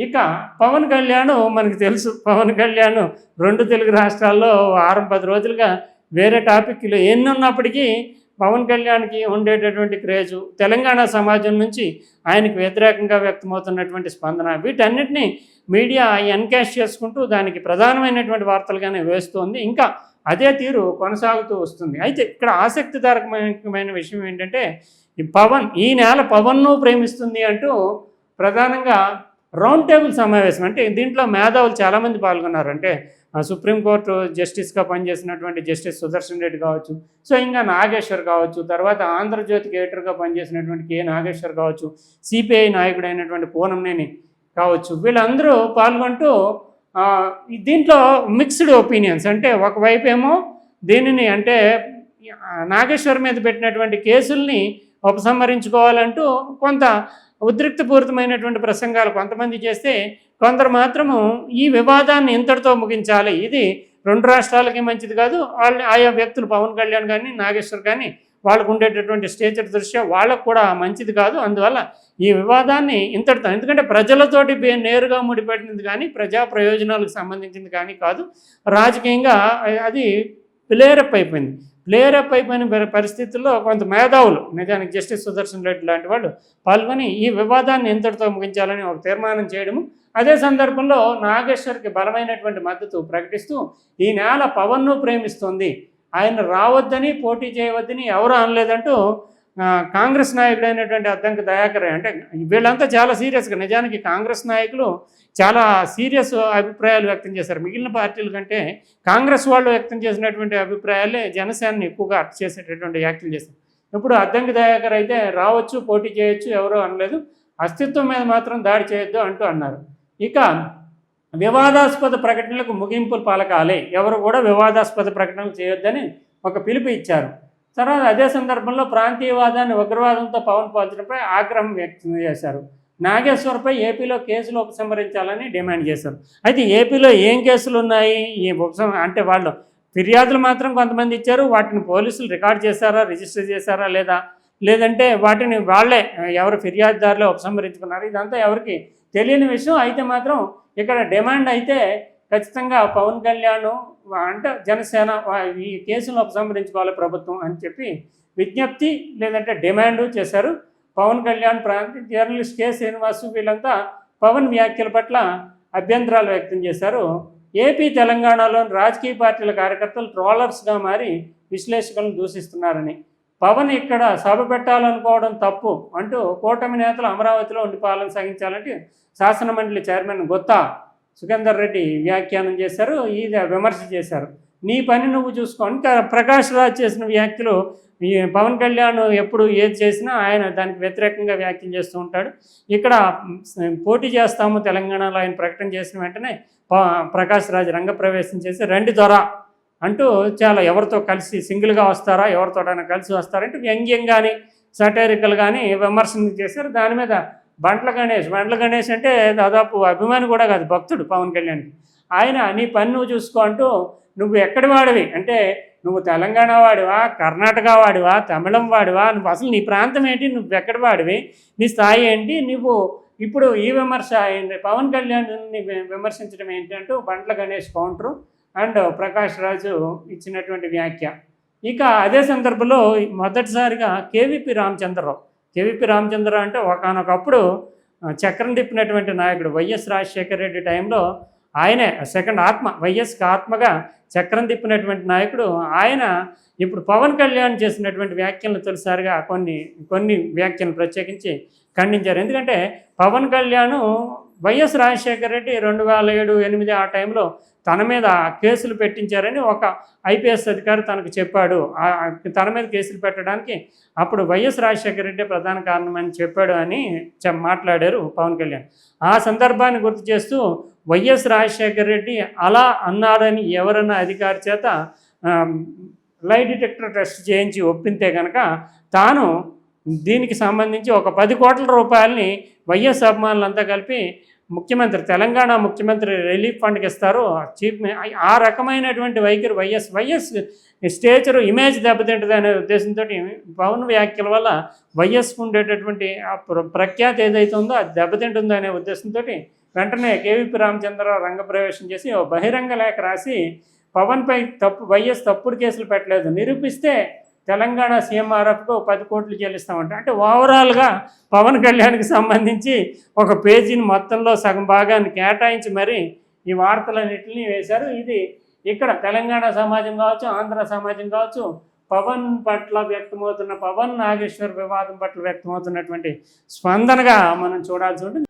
ఇక పవన్ కళ్యాణ్ మనకు తెలుసు, పవన్ కళ్యాణ్ 2 తెలుగు రాష్ట్రాల్లో వారం 10 రోజులుగా వేరే టాపిక్లు ఎన్ని ఉన్నప్పటికీ పవన్ కళ్యాణ్కి ఉండేటటువంటి క్రేజు, తెలంగాణ సమాజం నుంచి ఆయనకు వ్యతిరేకంగా వ్యక్తమవుతున్నటువంటి స్పందన, వీటన్నిటినీ మీడియా ఎన్కాష్ చేసుకుంటూ దానికి ప్రధానమైనటువంటి వార్తలుగానే వేస్తోంది. ఇంకా అదే తీరు కొనసాగుతూ వస్తుంది. అయితే ఇక్కడ ఆసక్తిదాయకమైన విషయం ఏంటంటే, ఈ నెల పవన్ను ప్రేమిస్తుంది అంటూ ప్రధానంగా రౌండ్ టేబుల్ సమావేశం, అంటే దీంట్లో మేధావులు చాలామంది పాల్గొన్నారు. అంటే సుప్రీంకోర్టు జస్టిస్గా పనిచేసినటువంటి జస్టిస్ సుదర్శన్ రెడ్డి కావచ్చు, స్వయంగా నాగేశ్వర్ కావచ్చు, తర్వాత ఆంధ్రజ్యోతికి ఎడిటర్గా పనిచేసినటువంటి కే నాగేశ్వర్ కావచ్చు, సిపిఐ నాయకుడైనటువంటి పూనంనేని కావచ్చు, వీళ్ళందరూ పాల్గొంటూ దీంట్లో మిక్స్డ్ ఒపీనియన్స్, అంటే ఒకవైపు ఏమో దీనిని అంటే నాగేశ్వర్ మీద పెట్టినటువంటి కేసుల్ని ఉపసంహరించుకోవాలంటూ కొంత ఉద్రిక్తపూరితమైనటువంటి ప్రసంగాలు కొంతమంది చేస్తే, కొందరు మాత్రము ఈ వివాదాన్ని ఇంతటితో ముగించాలి, ఇది 2 రాష్ట్రాలకి మంచిది కాదు, ఆయా వ్యక్తులు పవన్ కళ్యాణ్ కానీ నాగేశ్వర్ కానీ వాళ్ళకు ఉండేటటువంటి స్టేచర్ దృష్ట్యా వాళ్ళకు కూడా మంచిది కాదు, అందువల్ల ఈ వివాదాన్ని ఇంతటితో, ఎందుకంటే ప్రజలతోటి నేరుగా ముడిపడినది కానీ ప్రజా ప్రయోజనాలకు సంబంధించింది కానీ కాదు, రాజకీయంగా అది ప్లేరప్ అయిపోయింది. ప్లేరప్ అయిపోయిన పరిస్థితుల్లో కొంత మేధావులు, నిజానికి జస్టిస్ సుదర్శన్ రెడ్డి లాంటి వాళ్ళు పాల్గొని ఈ వివాదాన్ని ఇంతటితో ముగించాలని ఒక తీర్మానం చేయడము, అదే సందర్భంలో నాగేశ్వర్కి బలమైనటువంటి మద్దతు ప్రకటిస్తూ ఈ నెల పవన్ను ప్రేమిస్తుంది, ఆయన రావద్దని పోటీ చేయవద్దని ఎవరు అనలేదంటూ కాంగ్రెస్ నాయకుడైనటువంటి అద్దంకి దయాకర్, అంటే వీళ్ళంతా చాలా సీరియస్గా, నిజానికి కాంగ్రెస్ నాయకులు చాలా సీరియస్ అభిప్రాయాలు వ్యక్తం చేశారు. మిగిలిన పార్టీల కంటే కాంగ్రెస్ వాళ్ళు వ్యక్తం చేసినటువంటి అభిప్రాయాలే జనసేనని ఎక్కువగా చేసేటటువంటి వ్యాఖ్యలు చేశారు. ఇప్పుడు అద్దంకి దయాకర్ అయితే రావచ్చు, పోటీ చేయొచ్చు, ఎవరో అనలేదు, అస్తిత్వం మీద మాత్రం దాడి చేయొద్దు అంటూ అన్నారు. ఇక వివాదాస్పద ప్రకటనలకు ముగింపులు పలకాలి, ఎవరు కూడా వివాదాస్పద ప్రకటనలు చేయొద్దని ఒక పిలుపు ఇచ్చారు. తర్వాత అదే సందర్భంలో ప్రాంతీయవాదాన్ని ఉగ్రవాదంతో పవన్ పోల్చడంపై ఆగ్రహం వ్యక్తం చేశారు. నాగేశ్వర్పై ఏపీలో కేసులు ఉపసంహరించాలని డిమాండ్ చేశారు. అయితే ఏపీలో ఏం కేసులు ఉన్నాయి, ఈ అంటే వాళ్ళు ఫిర్యాదులు మాత్రం కొంతమంది ఇచ్చారు, వాటిని పోలీసులు రికార్డ్ చేశారా, రిజిస్టర్ చేశారా లేదంటే వాటిని వాళ్ళే ఎవరు ఫిర్యాదుదారులే ఉపసంహరించుకున్నారు, ఇదంతా ఎవరికి తెలియని విషయం. అయితే మాత్రం ఇక్కడ డిమాండ్ అయితే ఖచ్చితంగా పవన్ కళ్యాణ్ అంటే జనసేన ఈ కేసులను ఉపసంహరించుకోవాలి ప్రభుత్వం అని చెప్పి విజ్ఞప్తి లేదంటే డిమాండు చేశారు. పవన్ కళ్యాణ్, ప్రాంతీయ జర్నలిస్ట్ కె శ్రీనివాసు వీళ్ళంతా పవన్ వ్యాఖ్యల పట్ల అభ్యంతరాలు వ్యక్తం చేశారు. ఏపీ తెలంగాణలోని రాజకీయ పార్టీల కార్యకర్తలు ట్రోలర్స్గా మారి విశ్లేషకులను దూషిస్తున్నారని, పవన్ ఇక్కడ సభ పెట్టాలనుకోవడం తప్పు అంటూ కూటమి నేతలు అమరావతిలో ఉండి పాలన సాగించాలంటే శాసనమండలి చైర్మన్ గుత్తా సుఖేందర్ రెడ్డి వ్యాఖ్యానం చేశారు, ఇది విమర్శ చేశారు. నీ పని నువ్వు చూసుకో. ఇంకా ప్రకాష్ రాజ్ చేసిన వ్యాఖ్యలు, ఈ పవన్ కళ్యాణ్ ఎప్పుడు ఏది చేసినా ఆయన దానికి వ్యతిరేకంగా వ్యాఖ్యలు చేస్తూ ఉంటాడు. ఇక్కడ పోటీ చేస్తాము తెలంగాణలో ఆయన ప్రకటన చేసిన వెంటనే ప్రకాష్ రాజ్ రంగప్రవేశం చేసి రండి దొర అంటూ చాలా ఎవరితో కలిసి సింగిల్గా వస్తారా, ఎవరితోటైనా కలిసి వస్తారంటే వ్యంగ్యం కానీ సటైరికల్ కానీ విమర్శలు చేశారు. దాని మీద బండ్ల గణేష్ అంటే దాదాపు అభిమాని కూడా కాదు, భక్తుడు పవన్ కళ్యాణ్కి. ఆయన నీ పని నువ్వు చూసుకో అంటూ, నువ్వు ఎక్కడి వాడివి అంటే నువ్వు తెలంగాణ వాడివా, కర్ణాటక వాడివా, తమిళం వాడివా, నువ్వు అసలు నీ ప్రాంతం ఏంటి, నువ్వు ఎక్కడి వాడివి, నీ స్థాయి ఏంటి, నువ్వు ఇప్పుడు ఈ విమర్శ పవన్ కళ్యాణ్ని విమర్శించడం ఏంటి అంటూ బండ్ల గణేష్ కౌంటరు అండ్ ప్రకాష్ రాజు ఇచ్చినటువంటి వ్యాఖ్య. ఇక అదే సందర్భంలో మొదటిసారిగా కేవీపీ రామచంద్రరావు అంటే ఒకానొకప్పుడు చక్రం తిప్పినటువంటి నాయకుడు వైఎస్ రాజశేఖర రెడ్డి టైంలో ఆయనే సెకండ్ ఆత్మ, వైఎస్కి ఆత్మగా చక్రం తిప్పినటువంటి నాయకుడు ఆయన. ఇప్పుడు పవన్ కళ్యాణ్ చేసినటువంటి వ్యాఖ్యలను తొలిసారిగా కొన్ని వ్యాఖ్యలను ప్రత్యేకించి ఖండించారు. ఎందుకంటే పవన్ కళ్యాణ్ వైఎస్ రాజశేఖర రెడ్డి 2007-8 ఆ టైంలో తన మీద కేసులు పెట్టించారని ఒక ఐపీఎస్ అధికారి తనకు చెప్పాడు. తన మీద కేసులు పెట్టడానికి అప్పుడు వైఎస్ రాజశేఖర రెడ్డి ప్రధాన కారణమని చెప్పాడు అని మాట్లాడారు పవన్ కళ్యాణ్. ఆ సందర్భాన్ని గుర్తు చేస్తూ వైఎస్ రాజశేఖర రెడ్డి అలా అన్నాడని ఎవరన్నా అధికారి చేత లై డిటెక్టర్ టెస్ట్ చేయించి ఒప్పితే కనుక తాను దీనికి సంబంధించి ఒక 10 కోట్ల రూపాయలని వైఎస్ అభిమానులంతా కలిపి తెలంగాణ ముఖ్యమంత్రి రిలీఫ్ ఫండ్కి ఇస్తారు. ఆ రకమైనటువంటి వైఖరి వైఎస్ స్టేచరు ఇమేజ్ దెబ్బతింటుంది అనే ఉద్దేశంతో పవన్ వ్యాఖ్యల వల్ల వైఎస్కు ఉండేటటువంటి ప్రఖ్యాతి ఏదైతే ఉందో అది దెబ్బతింటుందో అనే ఉద్దేశంతో వెంటనే కేవీపీ రామచంద్రరావు రంగప్రవేశం చేసి ఓ బహిరంగ లేఖ రాసి పవన్పై వైఎస్ తప్పుడు కేసులు పెట్టలేదు, నిరూపిస్తే తెలంగాణ సీఎంఆర్ఎఫ్కు 10 కోట్లు చెల్లిస్తామంట. అంటే ఓవరాల్గా పవన్ కళ్యాణ్కి సంబంధించి ఒక పేజీని మొత్తంలో సగం భాగాన్ని కేటాయించి మరి ఈ వార్తలన్నింటినీ వేశారు. ఇది ఇక్కడ తెలంగాణ సమాజం కావచ్చు, ఆంధ్ర సమాజం కావచ్చు, పవన్ పట్ల వ్యక్తమవుతున్న పవన్ నాగేశ్వర్ వివాదం పట్ల వ్యక్తమవుతున్నటువంటి స్పందనగా మనం చూడాల్సి ఉంటుంది.